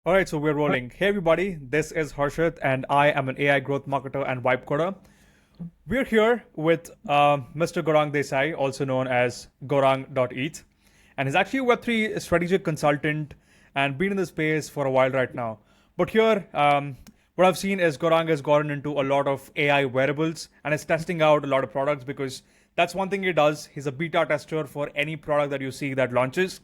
All right, so we're rolling. Hey, everybody, this is Harshit, and I am an AI growth marketer and vibe coder. We're here with Mr. Gaurang Desai, also known as Gaurang.eth, and he's actually a Web3 strategic consultant and been in the space for a while right now. But here, what I've seen is Gaurang has gotten into a lot of AI wearables and is testing out a lot of products because that's one thing he does. He's a beta tester for any product that you see that launches.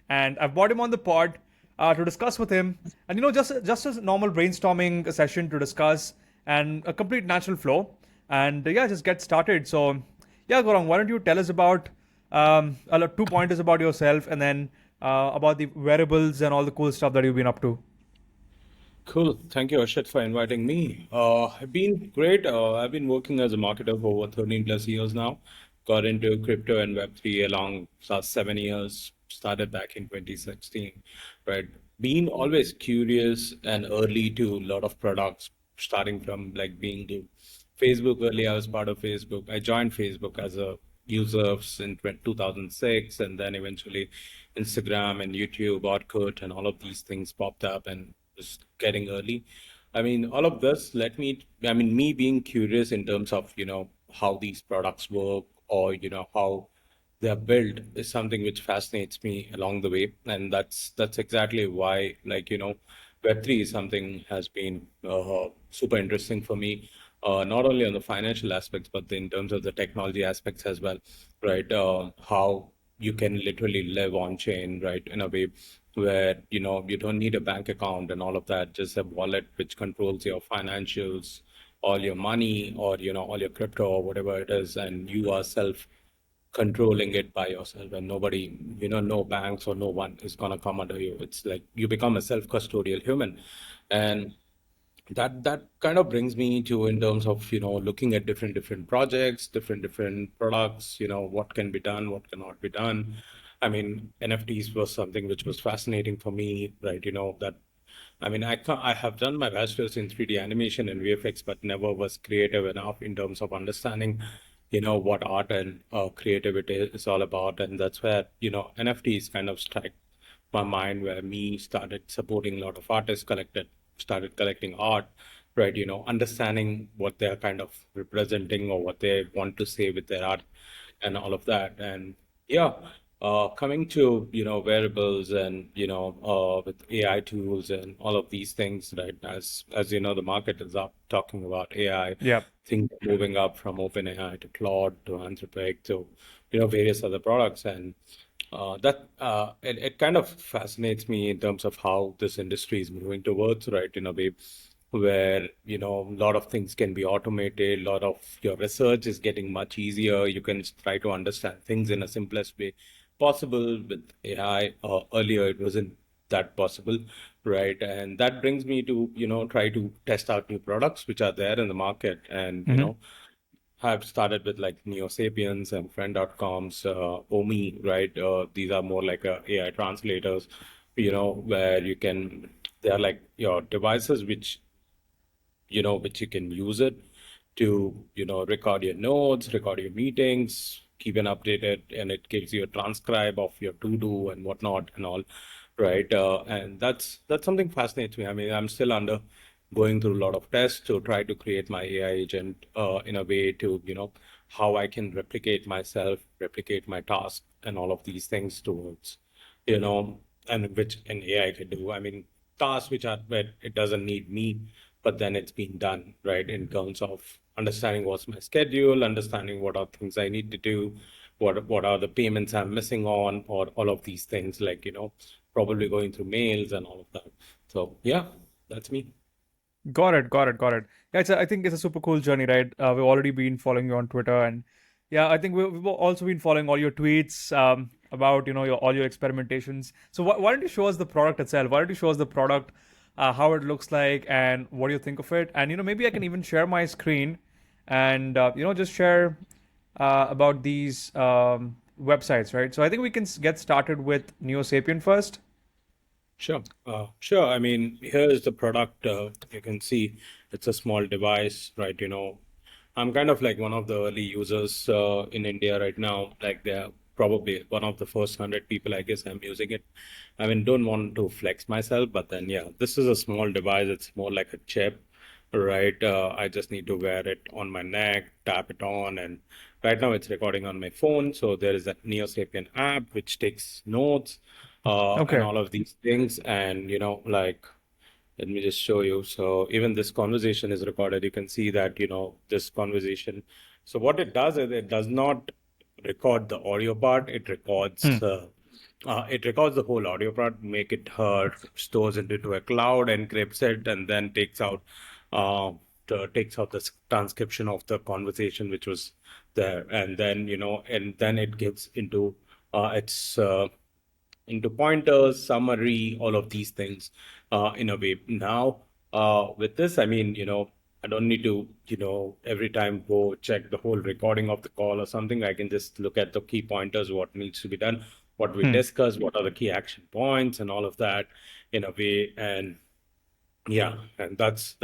And I've brought him on the pod to discuss with him, and just a normal brainstorming session to discuss and a complete natural flow. And yeah, just get started. So yeah, Gaurang, why don't you tell us about 2 pointers about yourself, and then about the wearables and all the cool stuff that you've been up to. Cool. Thank you, Arshad, for inviting me. I've been great. I've been working as a marketer for over 13 plus years now. Got into crypto and Web3 along last 7 years. Started back in 2016, right? Been always curious and early to a lot of products, starting from like being to Facebook early. I was part of Facebook. I joined Facebook as a user in 2006, and then eventually Instagram and YouTube, Orkut, and all of these things popped up and was getting early. I mean, all of this let me, I mean, me being curious in terms of, how these products work or, how they're built is something which fascinates me along the way. And that's exactly why, Web3 is something has been super interesting for me, not only on the financial aspects, but in terms of the technology aspects as well, right? How you can literally live on chain, right, in a way where you don't need a bank account and all of that, just a wallet which controls your financials, all your money, or all your crypto or whatever it is, and you are self controlling it by yourself, and nobody, no banks or no one is going to come under you. It's like you become a self custodial human. And that kind of brings me to, in terms of looking at different projects, different products, what can be done, what cannot be done. I mean, NFTs was something which was fascinating for me, right? That, I mean, I have done my bachelor's in 3D animation and VFX, but never was creative enough in terms of understanding, what art and creativity is all about. And that's where, NFTs kind of strike my mind, where me started supporting a lot of artists, started collecting art, right? Understanding what they're kind of representing or what they want to say with their art and all of that. And yeah, coming to, wearables and, with AI tools and all of these things, right? As you know, the market is up talking about AI, Yeah. things moving up from OpenAI to Claude to Anthropic to, various other products. And it kind of fascinates me in terms of how this industry is moving towards, right? In a way where, a lot of things can be automated, a lot of your research is getting much easier. You can try to understand things in a simplest way possible with AI. Earlier, it wasn't that possible, right? And that brings me to, try to test out new products which are there in the market. And, Hmm. I've started with like Neo Sapiens and Friend.com's Omi, right? These are more like AI translators, where they are like your devices which you can use it to, record your notes, record your meetings, keep an updated, and it gives you a transcribe of your to-do and whatnot and all, right? And that's something fascinates me. I mean, I'm still going through a lot of tests to try to create my AI agent in a way to, how I can replicate myself, replicate my task, and all of these things towards, you know, and which an AI can do. I mean, tasks which are where it doesn't need me, but then it's been done, right? In terms of understanding what's my schedule, understanding what are things I need to do, what are the payments I'm missing on, or all of these things, like, probably going through mails and all of that. So yeah, that's me. Got it, got it, got it. Yeah, I think it's a super cool journey, right? We've already been following you on Twitter, and yeah, I think we've also been following all your tweets about all your experimentations. So why don't you show us the product itself? Why don't you show us the product, how it looks like, and what do you think of it? And maybe I can even share my screen, and just share about these websites, right? So I think we can get started with Neo Sapien first. Sure. Sure. I mean, here is the product. You can see it's a small device, right? I'm kind of like one of the early users in India right now. Like, there are probably one of the first 100 people, I guess I'm using it. I mean, don't want to flex myself, but then yeah, this is a small device. It's more like a chip, right? I just need to wear it on my neck, tap it on, and right now it's recording on my phone. So there is a NeoSapien app which takes notes, and Okay. all of these things, and like. Let me just show you. So even this conversation is recorded. You can see that, this conversation. So what it does is it does not record the audio part. Hmm. It records the whole audio part, make it heard, stores it into a cloud, encrypts it, and then uh, takes out the transcription of the conversation which was there, and then it gives into pointers, summary, all of these things in a way. Now, with this, I mean, I don't need to, every time go check the whole recording of the call or something. I can just look at the key pointers, what needs to be done, what we Hmm. discussed, what are the key action points, and all of that in a way. And yeah, and that's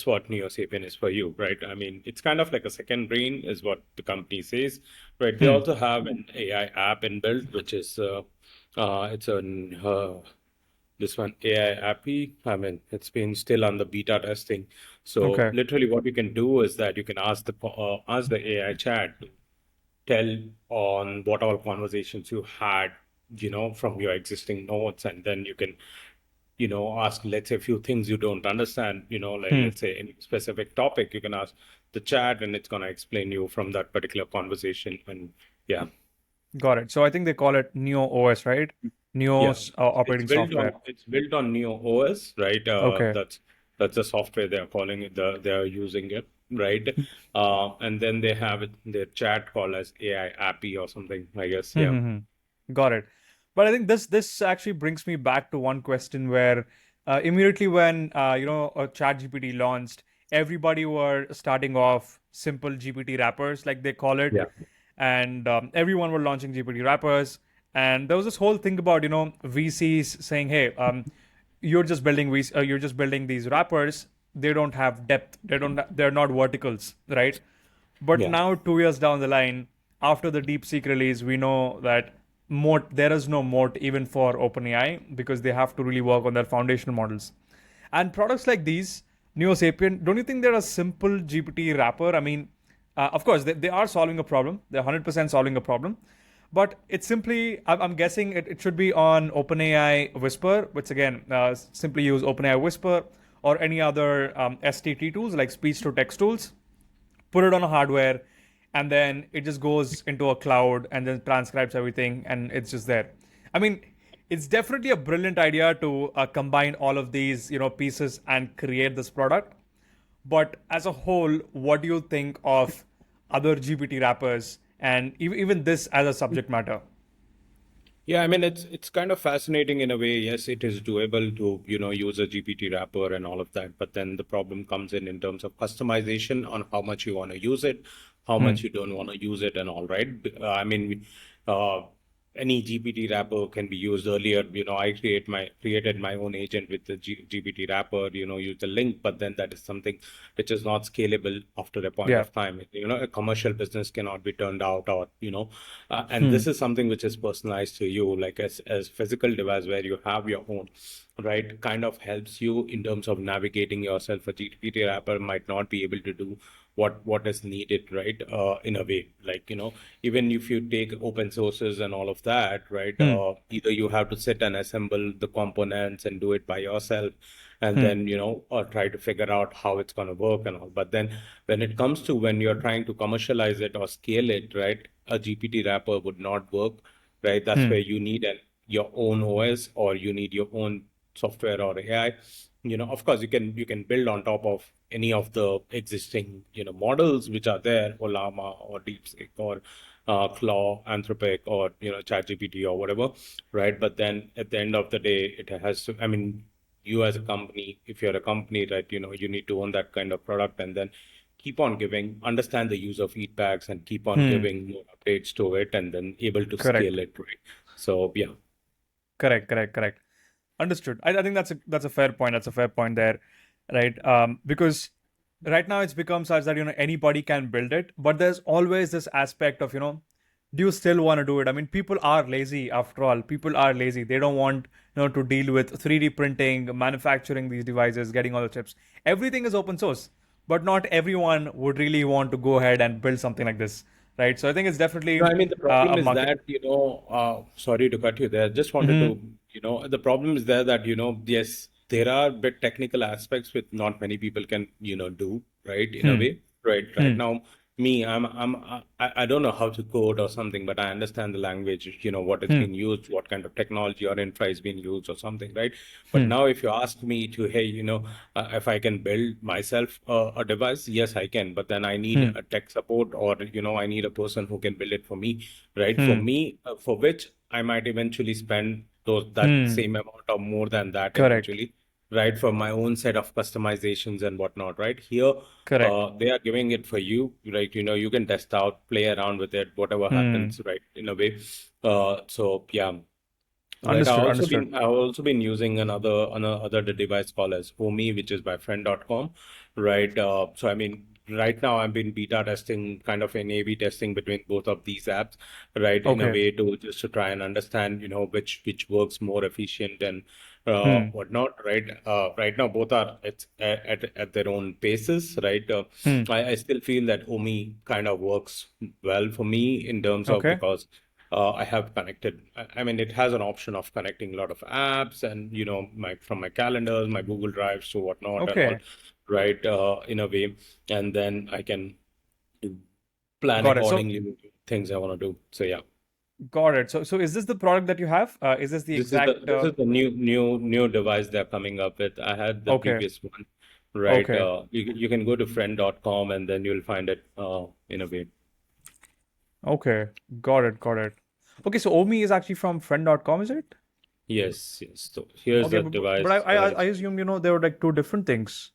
what Neo Sapien is for you, right? I mean, it's kind of like a second brain, is what the company says, right? They Hmm. also have an AI app inbuilt, which is it's an this one AI appy. I mean, it's been still on the beta testing. So Okay. literally, what you can do is that you can ask the AI chat to tell on what all conversations you had, from your existing notes, and then you can ask, let's say, a few things you don't understand, like Hmm. let's say any specific topic, you can ask the chat and it's going to explain you from that particular conversation. And yeah, Got it. So I think they call it Neo OS, right? Neo yeah, operating software. it's built on Neo OS, right? Okay. That's the software they're calling it, they're using it, right? And then they have it, their chat called as AI appy or something, I guess. Yeah, Got it. But I think this actually brings me back to one question where immediately when ChatGPT launched, everybody were starting off simple GPT wrappers, like they call it, yeah, and everyone were launching GPT wrappers. And there was this whole thing about VCs saying, "Hey, you're just building these wrappers. They don't have depth. They're not verticals, right?" But yeah. now, 2 years down the line, after the DeepSeek release, we know that there is no moat even for OpenAI because they have to really work on their foundational models. And products like these, Neo Sapien, don't you think they're a simple GPT wrapper? I mean, of course, they are solving a problem. They're 100% solving a problem. But it's simply, I'm guessing it should be on OpenAI Whisper, which again, simply use OpenAI Whisper or any other STT tools like speech to text tools, put it on a hardware, and then it just goes into a cloud and then transcribes everything and it's just there. I mean, it's definitely a brilliant idea to combine all of these pieces and create this product. But as a whole, what do you think of other GPT wrappers and even this as a subject matter? Yeah, I mean it's kind of fascinating in a way. Yes, it is doable to, use a GPT wrapper and all of that, but then the problem comes in terms of customization on how much you want to use it, how Hmm. much you don't want to use it, and all, right? I mean, uh, any GPT wrapper can be used earlier. I created my own agent with the GPT wrapper, use the link, but then that is something which is not scalable after a point Yeah. of time. A commercial business cannot be turned out, or, and Hmm. this is something which is personalized to you, like as physical device where you have your own, right? Kind of helps you in terms of navigating yourself. A GPT wrapper might not be able to do what is needed, right? In a way, like, even if you take open sources and all of that, right? Hmm. Either you have to sit and assemble the components and do it by yourself, and Hmm. then, or try to figure out how it's going to work and all. But then when it comes to when you're trying to commercialize it or scale it, right? A GPT wrapper would not work, right? That's Hmm. where you need your own OS, or you need your own software or AI. Of course, you can build on top of any of the existing models which are there, or Llama or DeepSeek or Claw, Anthropic, or ChatGPT or whatever, right? But then at the end of the day, it has to. I mean, you as a company, if you're a company, right, you need to own that kind of product, and then keep on giving, understand the user feedbacks, and keep on Hmm. giving more updates to it, and then able to Correct. scale it, right? So yeah. Correct. Correct. Correct. Understood. I think that's a fair point. That's a fair point there, right? Because right now it's become such that anybody can build it, but there's always this aspect of do you still want to do it? I mean, people are lazy after all. People are lazy. They don't want, to deal with 3D printing, manufacturing these devices, getting all the chips. Everything is open source, but not everyone would really want to go ahead and build something like this, right? So I think it's No, definitely I mean, the a problem is market. that, sorry to cut you there. Just wanted Mm-hmm. to, the problem is there that, yes, there are bit technical aspects which not many people can, do, right? In a Hmm. way, right? Right Hmm. now, me, I don't know how to code or something, but I understand the language, what it's Hmm. been used, what kind of technology or infra is being used or something, right? But Hmm. now, if you ask me to, hey, if I can build myself a device, yes, I can. But then I need Hmm. a tech support, or I need a person who can build it for me, right? For Hmm. me, for which I might eventually spend that Hmm. same amount or more than that Correct. eventually, right? For my own set of customizations and whatnot, right? Here, Correct. they are giving it for you, right? You can test out, play around with it, whatever Hmm. happens, right? In a way. So yeah. Right. Understood. Understood. I've also been using another device called as Homey, which is by friend.com. Right. So I mean, right now I've been beta testing, kind of an A/B testing between both of these apps, right? In a Okay. way to just to try and understand, which works more efficient and Hmm. whatnot, right? Right now both are at their own paces, right? Hmm. I still feel that Homey kind of works well for me in terms of Okay. because I have connected. I mean, it has an option of connecting a lot of apps and my from my calendars, my Google Drives to whatnot and all, Okay. right? In a way, and then I can plan Got it. So accordingly with things I want to do. So yeah, got it. So is this the product that you have? Is this the this is the exact? this is the new device they're coming up with. I had the Okay. previous one, right? Okay. You can go to friend.com and then you'll find it in a way. Okay. Got it. Got it. Okay. So Omi is actually from friend.com, is it? Yes, yes. So here's Okay. the But device. I assume they were like two different things.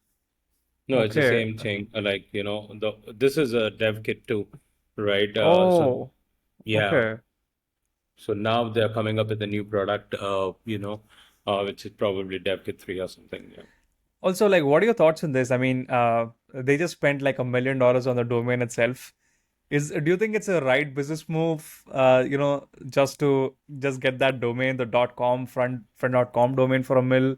No, it's the Okay. same thing. Like, this is a dev kit too, right? Oh. Yeah. Okay. So now they're coming up with a new product, which is probably dev kit 3 or something. Yeah. Also, like, what are your thoughts on this? I mean, they just spent like $1 million on the domain itself. Do you think it's a right business move? Just get that domain, the .com friend.com domain for a mill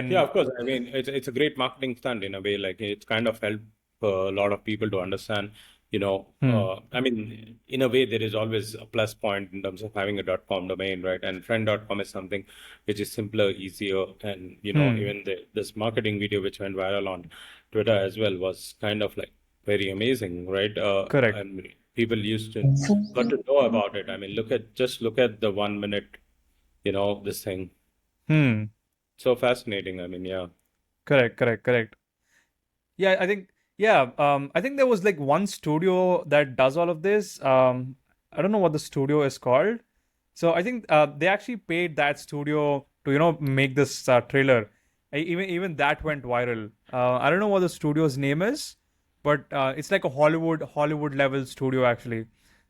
Yeah, when. of course. I mean, it's a great marketing stunt in a way. Like it's kind of helped a lot of people to understand. Hmm. I mean, in a way, there is always a plus point in terms of having a .com domain, right? And friend.com is something which is simpler, easier, and Hmm. even this marketing video which went viral on Twitter as well was kind of like very amazing, right? Correct. And people used to got to know about it. I mean, look at the 1 minute, this thing. Hmm. So fascinating. I mean, yeah. Correct. Correct. Correct. Yeah, I think. Yeah. I think there was like one studio that does all of this. I don't know what the studio is called. So I think they actually paid that studio to make this trailer. Even that went viral. I don't know what the studio's name is, but it's like a Hollywood level studio actually.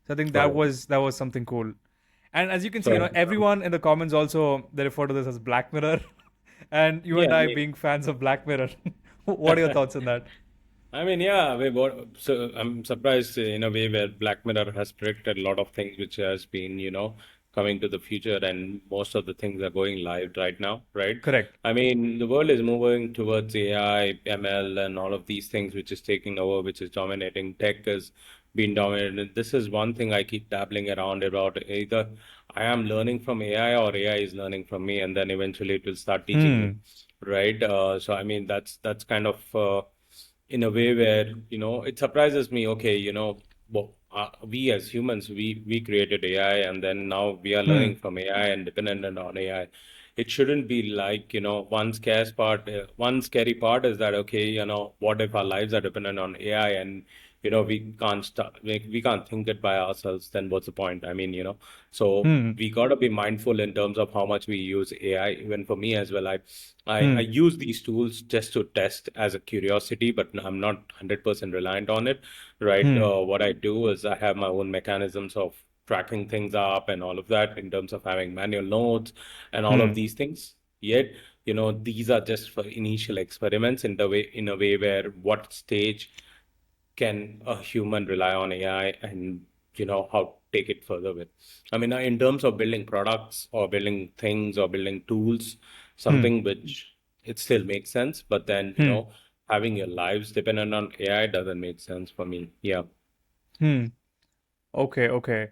So I think that Oh. was something cool. And as you can see, So, everyone in the comments also they refer to this as Black Mirror, and you and yeah, I I mean, being fans of Black Mirror. What are your thoughts on that? I mean, yeah, so I'm surprised in a way where Black Mirror has predicted a lot of things which has been, coming to the future, and most of the things are going live right now, right? Correct. I mean, the world is moving towards AI, ML, and all of these things, which is taking over, which is dominating. Tech has been dominated. This is one thing I keep dabbling around about. Either I am learning from AI or AI is learning from me, and then eventually it will start teaching me, Hmm. right? So I mean, that's kind of in a way where it surprises me. Okay, we as humans, we created AI, and then now we are Hmm. learning from AI and dependent on AI. It shouldn't be like one scary part is that, okay, what if our lives are dependent on AI, and we can't start, we can't think it by ourselves, then what's the point? I mean, so Hmm. we got to be mindful in terms of how much we use AI. Even for me as well, I Hmm. use these tools just to test as a curiosity, but I'm not 100% reliant on it, right? Hmm. What I do is I have my own mechanisms of tracking things up and all of that in terms of having manual notes and all of Hmm. these things. Yet, these are just for initial experiments in a way where what stage can a human rely on AI, and how take it further with. I mean, in terms of building products or building things or building tools, Hmm. something which it still makes sense, but then, Hmm. having your lives dependent on AI doesn't make sense for me. Yeah. Hmm. Okay. Okay.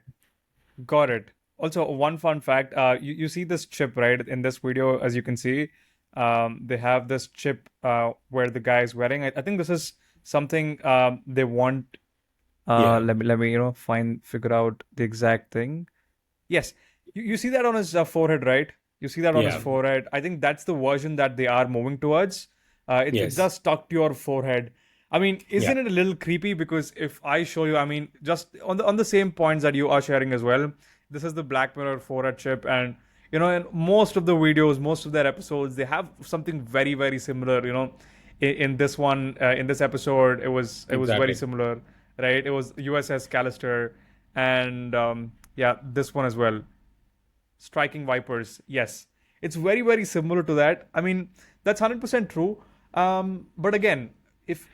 Got it. Also, one fun fact, you see this chip, right? In this video, as you can see, they have this chip where the guy is wearing. I think this is something they want. Yeah. Let me, figure out the exact thing. Yes, you see that on his forehead, right? You see that on his Yeah. forehead. I think that's the version that they are moving towards. It's Yes. just stuck to your forehead. I mean, Yeah. isn't it a little creepy? Because if I show you, I mean, just on the same points that you are sharing as well, this is the Black Mirror forehead chip, and in most of the videos, most of their episodes, they have something very very similar. In this one, in this episode, it was very Exactly. similar, right? It was USS Callister, and yeah, this one as well. Striking Vipers. Yes, it's very very similar to that. I mean, that's 100% true. But again, if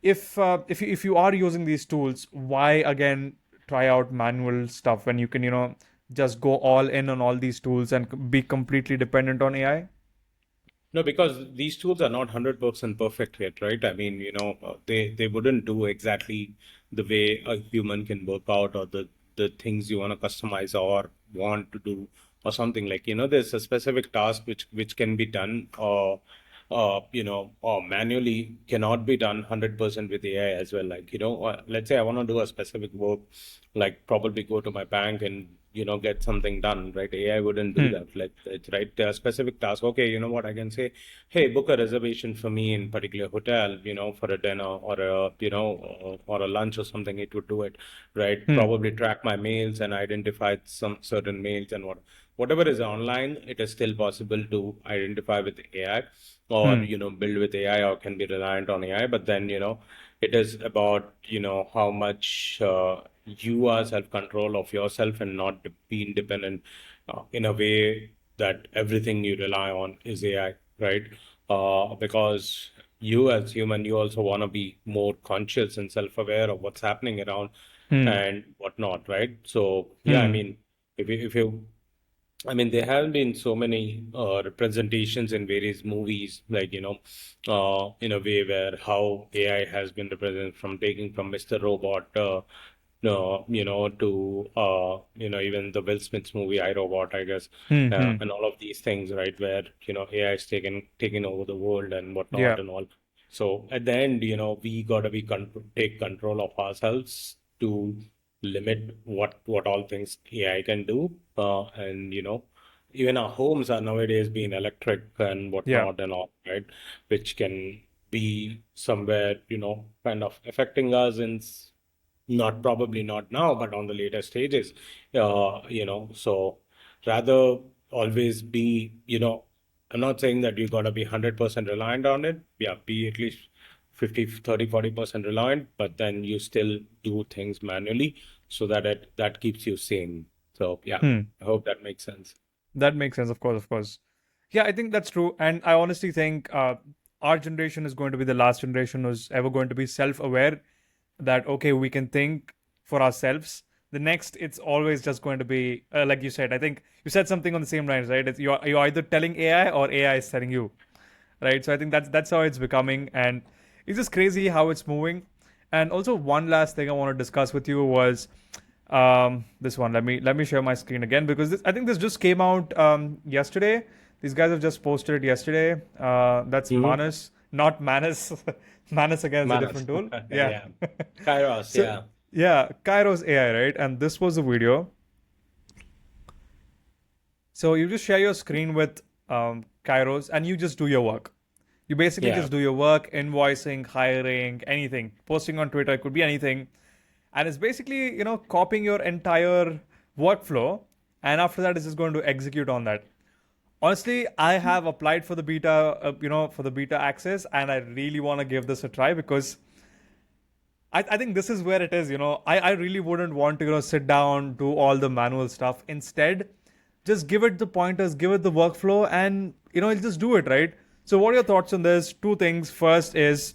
if you are using these tools, why again try out manual stuff when you can just go all in on all these tools and be completely dependent on AI? No, because these tools are not 100% perfect yet, right? I mean, they wouldn't do exactly the way a human can work out or the things you want to customize or want to do or something like, there's a specific task which can be done or manually cannot be done 100% with AI as well. Like, let's say I want to do a specific work, like probably go to my bank and get something done, right? AI wouldn't do Hmm. that. Like, it's right, there are specific tasks. Okay, you know what, I can say, hey, book a reservation for me in particular hotel, for a dinner or a or a lunch or something. It would do it, right? Hmm. Probably track my mails and identify some certain mails and whatever is online, it is still possible to identify with AI or Hmm. build with AI or can be reliant on AI. But then it is about how much you are self-control of yourself and not being dependent in a way that everything you rely on is AI, right? Because you as human, you also want to be more conscious and self-aware of what's happening around Hmm. and whatnot, right? So yeah, I Hmm. mean, if you I mean, there have been so many representations in various movies, like, in a way where how AI has been represented from taking from Mr. Robot, no, to, even the Will Smith's movie, I, Robot, I guess, Hmm. Hmm. and all of these things, right, where, AI is taking over the world and Yeah. whatnot and all. So at the end, we got to take control of ourselves to limit what all things AI can do. And even our homes are nowadays being electric and Yeah. whatnot and all, right? Which can be somewhere, kind of affecting us in not probably not now, but on the later stages. So rather always be, I'm not saying that you gotta be 100% reliant on it. Yeah, be at least 50, 30, 40% reliant, but then you still do things manually so that that keeps you sane. So yeah, Hmm. I hope that makes sense. That makes sense, of course, of course. Yeah, I think that's true. And I honestly think our generation is going to be the last generation who's ever going to be self aware that, okay, we can think for ourselves. The next, it's always just going to be, like you said, I think you said something on the same lines, right? You're either telling AI or AI is telling you, right? So I think that's how it's becoming. And it's just crazy how it's moving. And also, one last thing I want to discuss with you was this one. Let me share my screen again because I think this just came out yesterday. These guys have just posted it yesterday. That's Mm-hmm. Manus, not Manus. Manus again is a Manas. different tool. Yeah. Yeah. Kairos, So yeah. yeah, Kairos AI, right? And this was the video. So you just share your screen with Kairos and you just do your work. You basically Yeah. just do your work, invoicing, hiring, anything, posting on Twitter, it could be anything. And it's basically, copying your entire workflow. And after that, it's just going to execute on that. Honestly, I have applied for the beta, for the beta access, and I really want to give this a try because I think this is where it is. I really wouldn't want to, sit down, do all the manual stuff. Instead, just give it the pointers, give it the workflow, and, it'll just do it, right? So, what are your thoughts on this? Two things. First is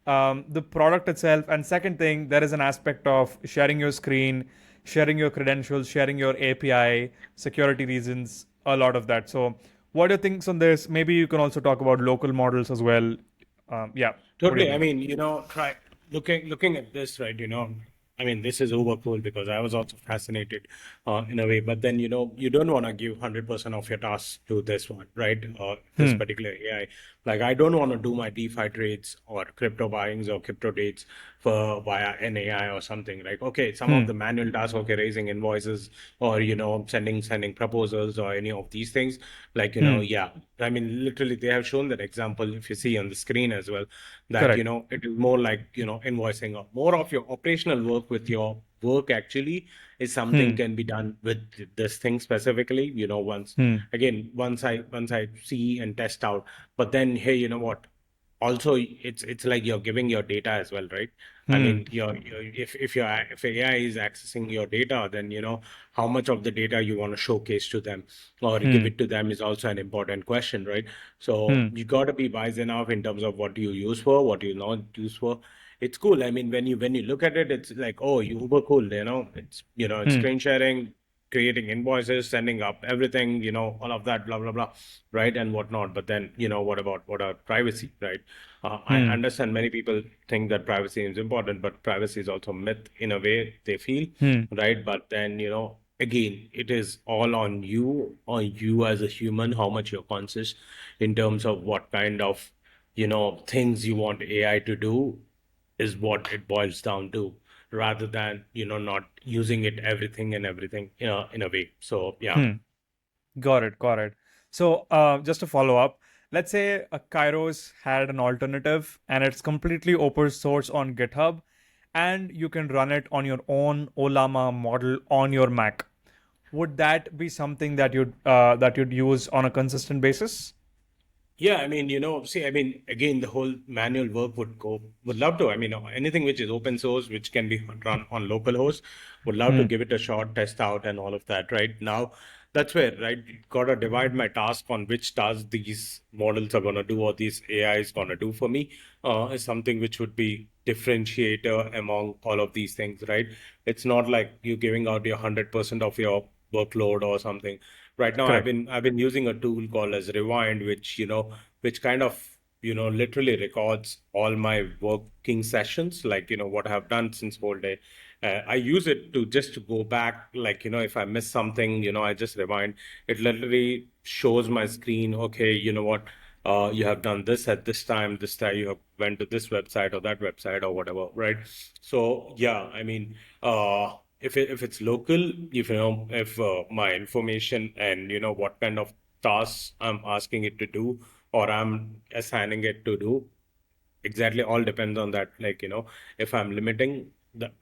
the product itself, and second thing, there is an aspect of sharing your screen, sharing your credentials, sharing your API, security reasons, a lot of that. So, what are your things on this? Maybe you can also talk about local models as well. Yeah, what do you Totally. I think? mean, try looking at this, right? I mean, this is over cool because I was also fascinated in a way. But then, you don't want to give 100% of your tasks to this one, right? This Hmm. particular AI. Like, I don't want to do my DeFi trades or crypto buyings or crypto trades for via an AI or something. Like, okay, some of Hmm. the manual tasks, okay, raising invoices or sending proposals or any of these things. Like, Hmm. yeah. I mean, literally, they have shown that example if you see on the screen as well that Correct. it is more like invoicing or more of your operational work with your work actually is something Hmm. can be done with this thing specifically once Hmm. again once I see and test out. But then hey, what, also it's like you're giving your data as well, right? I Hmm. mean, if AI is accessing your data, then how much of the data you want to showcase to them or give Hmm. it to them is also an important question, right? So Hmm. you got to be wise enough in terms of what you use for, what you not use for. It's cool. I mean, when you look at it, it's like, oh, uber cool. It's Hmm. screen sharing, creating invoices, sending up everything, all of that, blah blah blah, right, and whatnot. But then, what about privacy, right? I Hmm. understand many people think that privacy is important, but privacy is also myth in a way they feel, Hmm. right? But then, again, it is all on you as a human, how much you're conscious in terms of what kind of, things you want AI to do is what it boils down to, rather than, not using it everything, in a way. So, yeah. Hmm. Got it. Got it. So, just to follow up, let's say a Kairos had an alternative and it's completely open source on GitHub, and you can run it on your own Olama model on your Mac. Would that be something that you'd use on a consistent basis? Yeah, I mean, see, I mean, again, the whole manual work would love to. I mean, anything which is open source, which can be run on local host, would love to Hmm. give it a shot, test out, and all of that. Right now, that's where, right, gotta divide my task on which task these models are gonna do or these AI is gonna do for me. Is something which would be differentiator among all of these things, right? It's not like you giving out your 100% of your workload or something. Right now, I've Correct. been I've been using a tool called as Rewind, which kind of literally records all my working sessions, like what I've done since whole day. I use it to just to go back, like if I miss something, I just rewind. It literally shows my screen. Okay, you know what? You have done this at this time. This time you have went to this website or that website or whatever, right? So yeah, I mean, if it's local, if my information and what kind of tasks I'm asking it to do or I'm assigning it to do, exactly all depends on that. Like, if I'm limiting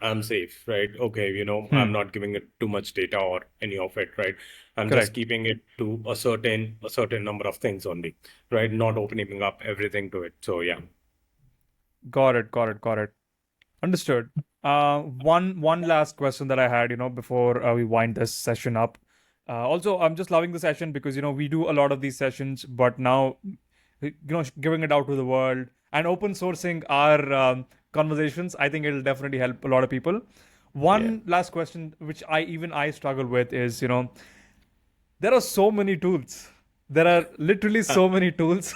I'm safe, right? Okay, I'm Hmm. not giving it too much data or any of it, right? I'm just Correct. keeping it to a certain number of things only, right? Not opening up everything to it. So yeah. Got it. Got it. Got it. Understood. One last question that I had, before we wind this session up. Also, I'm just loving the session because we do a lot of these sessions, but now giving it out to the world and open sourcing our conversations, I think it'll definitely help a lot of people. Yeah. One last question, which I struggle with, is there are so many tools. There are literally so many tools.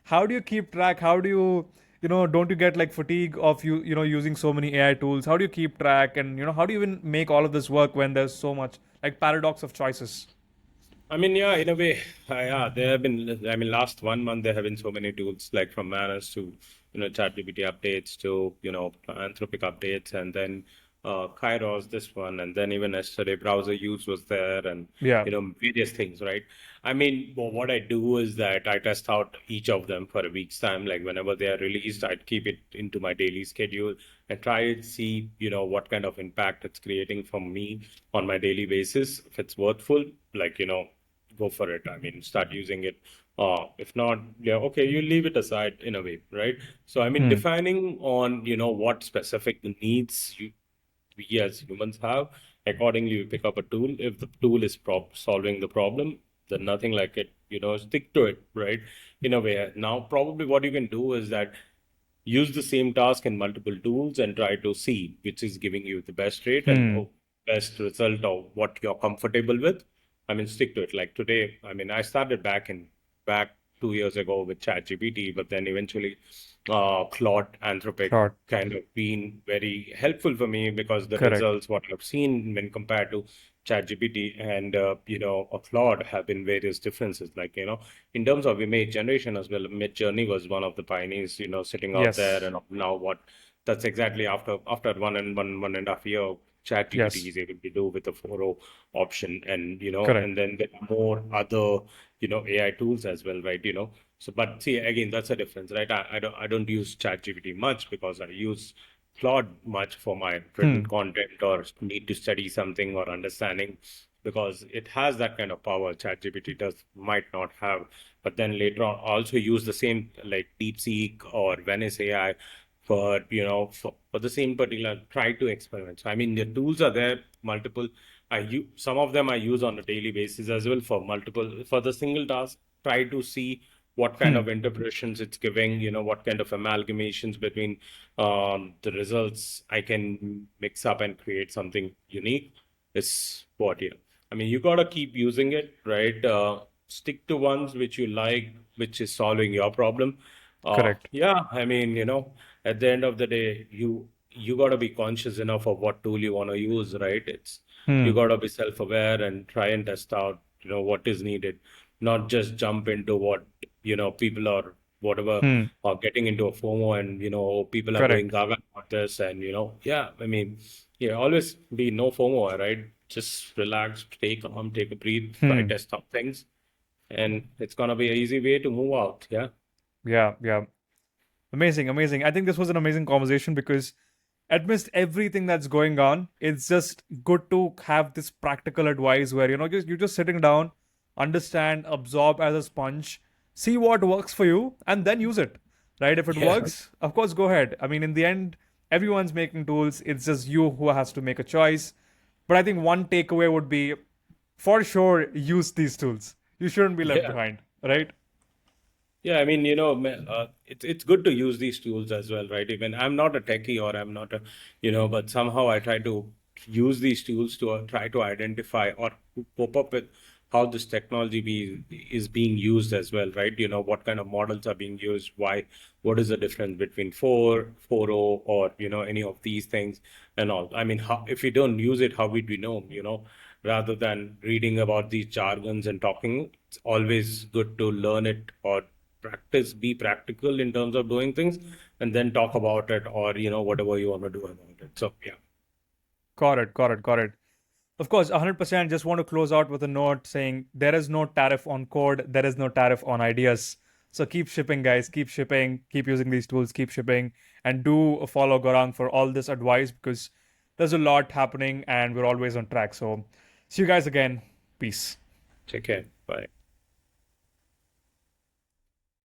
How do you keep track? How do don't you get like fatigue of using so many AI tools? How do you keep track? And how do you even make all of this work when there's so much like paradox of choices? I mean, yeah, in a way, yeah, there have been, I mean, last 1 month, there have been so many tools like from Manus to, ChatGPT updates to, Anthropic updates, and then Kairos, this one, and then even yesterday, browser use was there, and, Yeah. various things, right? I mean, well, what I do is that I test out each of them for a week's time. Like whenever they are released, I'd keep it into my daily schedule and try to see, what kind of impact it's creating for me on my daily basis. If it's worthful, like, go for it. I mean, start using it. If not, yeah, okay, you leave it aside in a way, right? So, I mean, Hmm. defining on, what specific needs we as humans have, accordingly, you pick up a tool. If the tool is solving the problem, then nothing like it, stick to it, right? In a way. Now, probably what you can do is that use the same task in multiple tools and try to see which is giving you the best rate and Hmm. best result of what you're comfortable with. I mean, stick to it. Like today, I mean, I started back 2 years ago with ChatGPT, but then eventually, Claude Anthropic Claude. kind of been very helpful for me because the Correct. results what I've seen when compared to ChatGPT and a Claude have been various differences. Like in terms of image generation as well, Midjourney was one of the pioneers. Sitting out there, Yes. and now what? That's exactly after one and a half year, ChatGPT Yes. is able to do with the 4.0 option, and and Correct. then there are more other AI tools as well, right? So, but see, again, that's a difference, right? I don't use ChatGPT much because I use Claude much for my written Hmm. content or need to study something or understanding, because it has that kind of power ChatGPT does might not have. But then later on, also use the same like DeepSeek or Venice AI for for the same particular try to experiment. So I mean, the tools are there, multiple. I use some of them I use on a daily basis as well for multiple for the single task. Try to see what kind Hmm. of interpretations it's giving, what kind of amalgamations between the results I can mix up and create something unique is what, yeah. I mean, you gotta keep using it, right? Stick to ones which you like, which is solving your problem. Correct. Yeah, I mean, at the end of the day, you gotta be conscious enough of what tool you want to use, right? You Hmm. gotta be self-aware and try and test out, what is needed, not just jump into what, people are whatever Hmm. or getting into a FOMO and people are going Correct. gaga about this and yeah, I mean, yeah, always be no FOMO, right? Just relax, take calm, take a breathe, try Hmm. test out things, and it's gonna be an easy way to move out. Yeah. Yeah. Yeah. Amazing, amazing. I think this was an amazing conversation because amidst everything that's going on, it's just good to have this practical advice where just you're just sitting down, understand, absorb as a sponge, see what works for you, and then use it. Right? If it Yeah. works, of course, go ahead. I mean, in the end, everyone's making tools. It's just you who has to make a choice. But I think one takeaway would be, for sure, use these tools. You shouldn't be left Yeah. behind. Right? Yeah, I mean, it's good to use these tools as well, right? Even I'm not a techie or I'm not a, but somehow I try to use these tools to try to identify or to pop up with how this technology is being used as well, right? What kind of models are being used, why, what is the difference between 4.0 or, any of these things and all. I mean, if we don't use it, how would we know, rather than reading about these jargons and talking, it's always good to learn it or be practical in terms of doing things, and then talk about it or whatever you want to do about it. So yeah. Got it. Got it. Got it. Of course, 100%. Just want to close out with a note saying there is no tariff on code, there is no tariff on ideas. So keep shipping, guys. Keep shipping. Keep using these tools. Keep shipping. And do follow Gaurang for all this advice because there's a lot happening and we're always on track. So see you guys again. Peace. Take care. Bye.